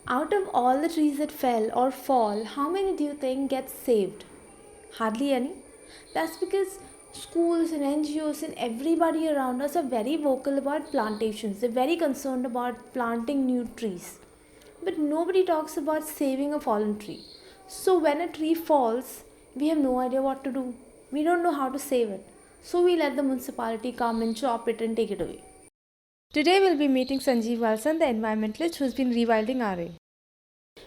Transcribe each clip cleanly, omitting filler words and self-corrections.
Out of all the trees that fell or fall, how many do you think get saved? Hardly any. That's because schools and NGOs and everybody around us are very vocal about plantations. They're very concerned about planting new trees. But nobody talks about saving a fallen tree. So when a tree falls, we have no idea what to do. We don't know how to save it. So we let the municipality come and chop it and take it away. Today we'll be meeting Sanjiv Valsan, the environmentalist who's been rewilding RA.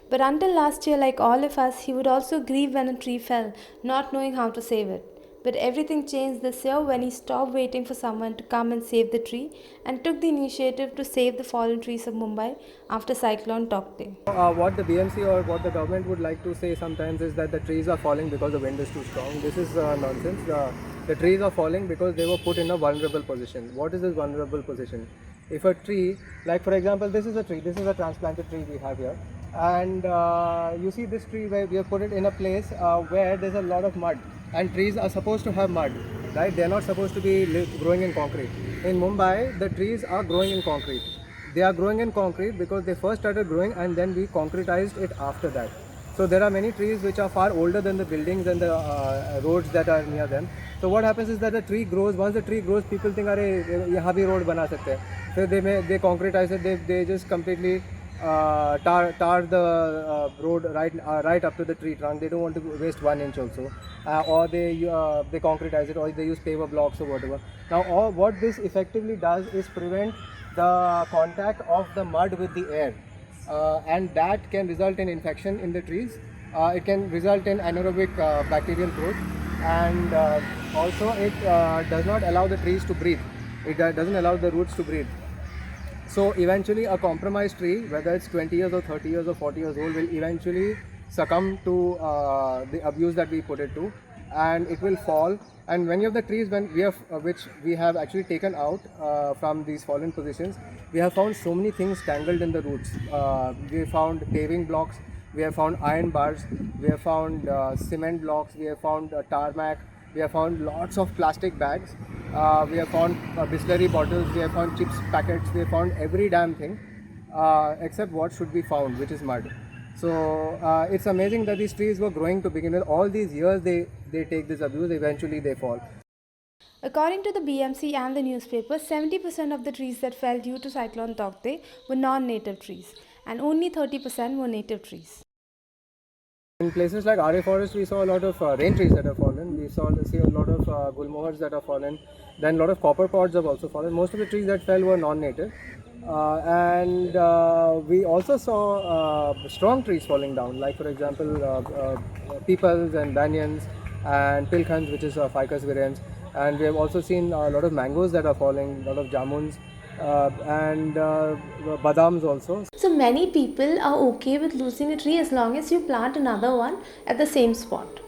But until last year, like all of us, he would also grieve when a tree fell, not knowing how to save it. But everything changed this year when he stopped waiting for someone to come and save the tree and took the initiative to save the fallen trees of Mumbai after Cyclone Taukte. What the BMC or what the government would like to say sometimes is that the trees are falling because the wind is too strong. This is nonsense. The trees are falling because they were put in a vulnerable position. What is this vulnerable position? If a tree, like for example, this is a tree, this is a transplanted tree we have here, and you see this tree where we have put it in a place where there's a lot of mud, and trees are supposed to have mud, right? They're not supposed to be growing in concrete. In Mumbai, the trees are growing in concrete. They are growing in concrete because they first started growing and then we concretized it after that. So there are many trees which are far older than the buildings and the roads that are near them. So what happens is that the tree grows. Once the tree grows, people think, "Arey, यहाँ भी road बना सकते हैं." So they concretize it. They just completely tar the road right up to the tree trunk. They don't want to waste 1 inch also, or they concretize it, or they use paver blocks or whatever. Now, what this effectively does is prevent the contact of the mud with the air, and that can result in infection in the trees. It can result in anaerobic bacterial growth, and also it does not allow the trees to breathe. It doesn't allow the roots to breathe. So eventually a compromised tree, whether it's 20 years or 30 years or 40 years old, will eventually succumb to the abuse that we put it to, and it will fall. And many of the trees which we have actually taken out from these fallen positions, we have found so many things tangled in the roots. We have found paving blocks, we have found iron bars, we have found cement blocks, we have found tarmac, we have found lots of plastic bags, we have found Bisleri bottles, we have found chips packets, we have found every damn thing except what should be found, which is mud. So it's amazing that these trees were growing to begin with. All these years they take this abuse, eventually they fall. According to the BMC and the newspapers, 70% of the trees that fell due to Cyclone Taukte were non-native trees and only 30% were native trees. In places like RA forest, we saw a lot of rain trees that have fallen. We see a lot of gulmohars that have fallen. Then a lot of copper pods have also fallen. Most of the trees that fell were non-native. And we also saw strong trees falling down, like for example peepals and banyans and pilkhans, which is ficus virens. And we have also seen a lot of mangoes that are falling, a lot of jamuns, and badams also. So many people are okay with losing a tree as long as you plant another one at the same spot.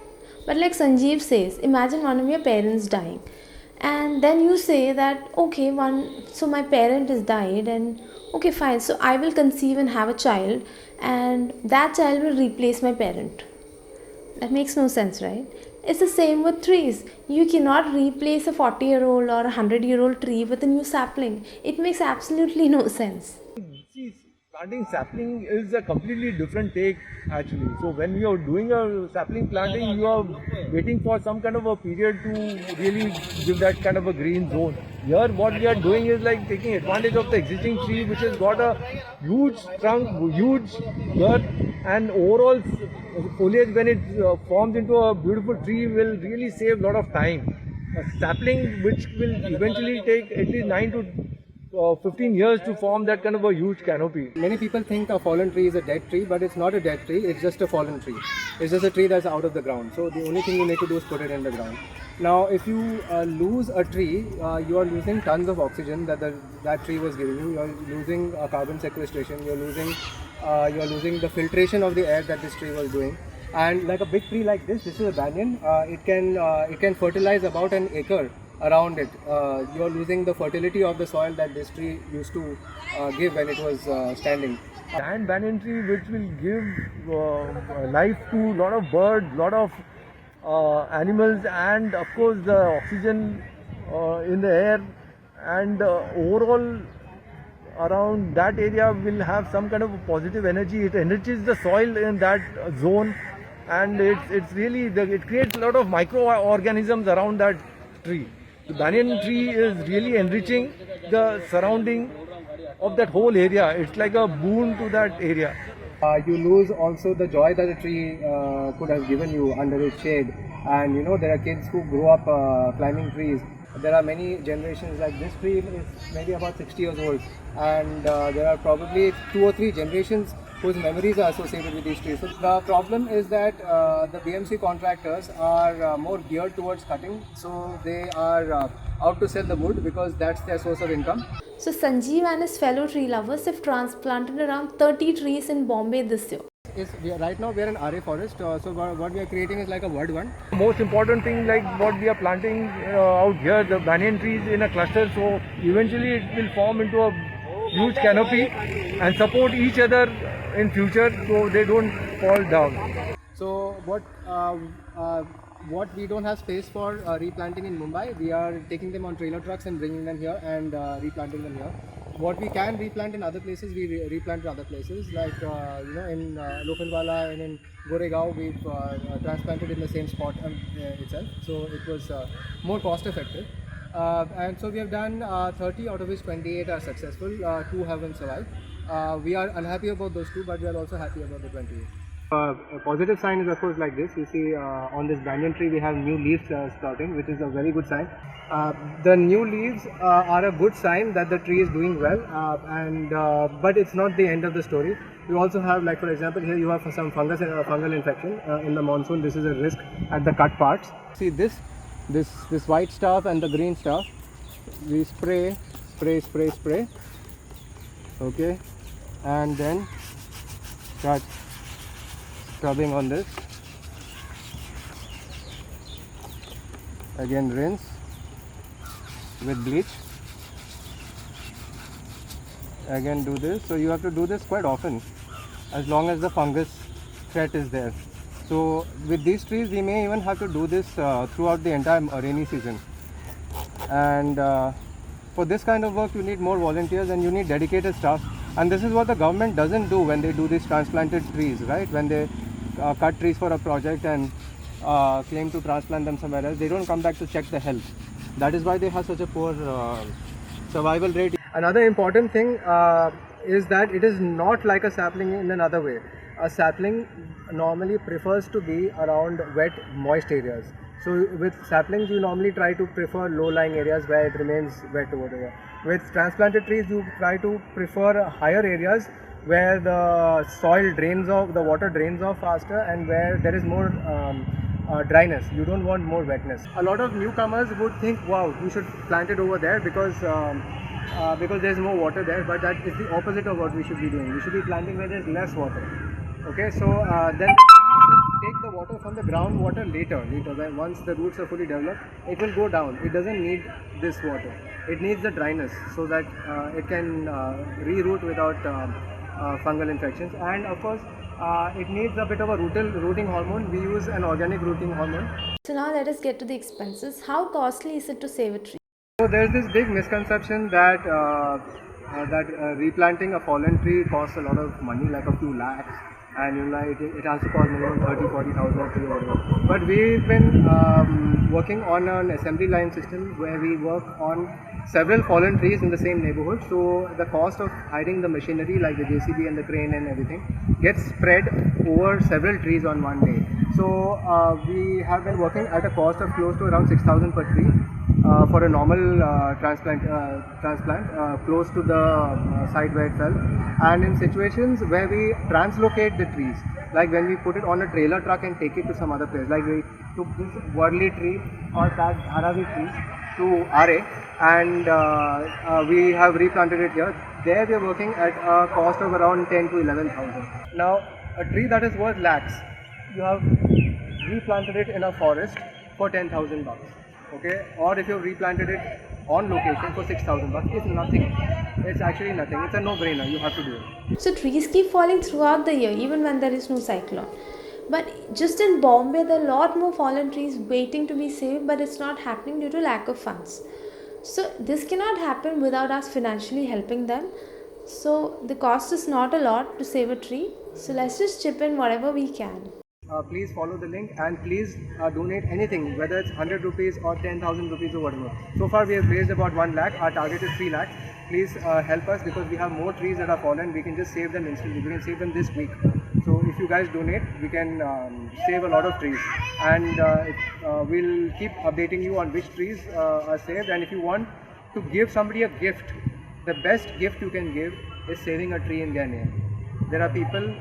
But like Sanjeev says, imagine one of your parents dying, and then you say that okay, so my parent has died, and okay, fine, so I will conceive and have a child, and that child will replace my parent. That makes no sense, right? It's the same with trees. You cannot replace a 40-year-old or a 100-year-old tree with a new sapling. It makes absolutely no sense. See, planting sapling is a completely different take actually. So when you are doing a sapling planting, you are waiting for some kind of a period to really give that kind of a green zone. Here what we are doing is like taking advantage of the existing tree which has got a huge trunk, huge girth, and overall foliage when it forms into a beautiful tree will really save a lot of time. A sapling which will eventually take at least 9 to 15 years to form that kind of a huge canopy. Many people think a fallen tree is a dead tree, but it's not a dead tree, it's just a fallen tree. It's just a tree that's out of the ground. So the only thing you need to do is put it in the ground. Now, if you lose a tree, you are losing tons of oxygen that tree was giving you. You are losing carbon sequestration. You are losing the filtration of the air that this tree was doing. And like a big tree like this is a banyan. It can fertilize about an acre around it. You are losing the fertility of the soil that this tree used to give when it was standing. And banyan tree which will give life to a lot of birds, lot of animals, and of course the oxygen in the air, and overall around that area will have some kind of a positive energy. It enriches the soil in that zone, and it's really it creates a lot of microorganisms around that tree. The banyan tree is really enriching the surrounding of that whole area. It's like a boon to that area. You lose also the joy that a tree could have given you under its shade. And you know, there are kids who grow up climbing trees. There are many generations, like this tree is maybe about 60 years old, and there are probably 2 or 3 generations whose memories are associated with these trees. So the problem is that the BMC contractors are more geared towards cutting, so they are out to sell the wood because that's their source of income. So Sanjeev and his fellow tree lovers have transplanted around 30 trees in Bombay this year. Right now we are in RA forest, so what we are creating is like a word one. Most important thing, like what we are planting out here, the banyan trees in a cluster, so eventually it will form into a huge canopy and support each other in future, so they don't fall down. So what we don't have space for replanting in Mumbai, we are taking them on trailer trucks and bringing them here and replanting them here. What we can replant in other places, we replant in other places. Like you know, in Lokhandwala and in Goregaon, we've transplanted in the same spot itself. So it was more cost effective. And so we have done 30, out of which 28 are successful. 2 haven't survived. We are unhappy about those 2, but we are also happy about the 28. A positive sign is of course like this. You see on this banyan tree we have new leaves sprouting, which is a very good sign. The new leaves are a good sign that the tree is doing well, but it's not the end of the story. You also have, like for example, here you have some fungal infection in the monsoon. This is a risk at the cut parts. See this white stuff and the green stuff. We spray. Okay, and then start scrubbing on this. Again rinse with bleach. Again do this. So you have to do this quite often, as long as the fungus threat is there. So with these trees we may even have to do this throughout the entire rainy season. And for this kind of work you need more volunteers and you need dedicated staff. And this is what the government doesn't do when they do these transplanted trees, right? When they cut trees for a project and claim to transplant them somewhere else, they don't come back to check the health. That is why they have such a poor survival rate. Another important thing is that it is not like a sapling in another way. A sapling normally prefers to be around wet, moist areas. So with saplings you normally try to prefer low-lying areas where it remains wet over there. With transplanted trees you try to prefer higher areas where the soil drains off, the water drains off faster, and where there is more dryness. You don't want more wetness. A lot of newcomers would think, wow, you should plant it over there because there's more water there, but that is the opposite of what we should be doing. We should be planting where there's less water. Okay, so then take the water from the groundwater later, when once the roots are fully developed, it will go down. It doesn't need this water. It needs the dryness so that it can re-root without fungal infections. And of course, it needs a bit of a rooting hormone. We use an organic rooting hormone. So now let us get to the expenses. How costly is it to save a tree? So there's this big misconception that replanting a fallen tree costs a lot of money, like a few lakhs, and you know, it has to cost minimum 30,000-40,000 a tree or whatever. But we've been working on an assembly line system where we work on several fallen trees in the same neighborhood. So the cost of hiring the machinery like the JCB and the crane and everything gets spread over several trees on one day. So we have been working at a cost of close to around 6,000 per tree. For a normal transplant close to the site where it fell, and in situations where we translocate the trees, like when we put it on a trailer truck and take it to some other place, like we took this Worley tree or that Dharavi tree to RA and we have replanted it here. There we are working at a cost of around 10 to 11,000. Now a tree that is worth lakhs, you have replanted it in a forest for 10,000 bucks. Okay, or if you replanted it on location for 6,000 bucks, it's nothing. It's actually nothing. It's a no-brainer. You have to do it. So trees keep falling throughout the year, even when there is no cyclone. But just in Bombay, there are a lot more fallen trees waiting to be saved, but it's not happening due to lack of funds. So this cannot happen without us financially helping them. So the cost is not a lot to save a tree. So let's just chip in whatever we can. Please follow the link and please donate anything, whether it's 100 rupees or 10,000 rupees or whatever. So far we have raised about 1 lakh. Our target is 3 lakhs. Please help us because we have more trees that are fallen. We can just save them instantly. We can save them this week. So if you guys donate, we can save a lot of trees. And we'll keep updating you on which trees are saved. And if you want to give somebody a gift, the best gift you can give is saving a tree in their name. There are people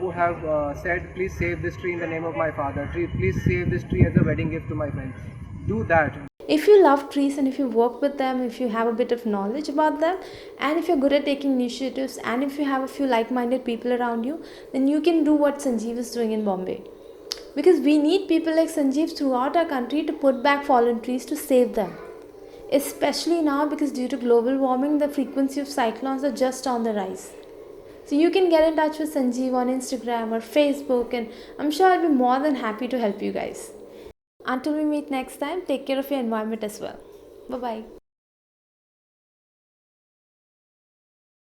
who have said, please save this tree in the name of my father. Please save this tree as a wedding gift to my friend. Do that. If you love trees and if you work with them, if you have a bit of knowledge about them, and if you're good at taking initiatives, and if you have a few like-minded people around you, then you can do what Sanjiv is doing in Bombay. Because we need people like Sanjiv throughout our country to put back fallen trees to save them. Especially now because due to global warming, the frequency of cyclones are just on the rise. So you can get in touch with Sanjeev on Instagram or Facebook, and I'm sure I'll be more than happy to help you guys. Until we meet next time, take care of your environment as well. Bye bye.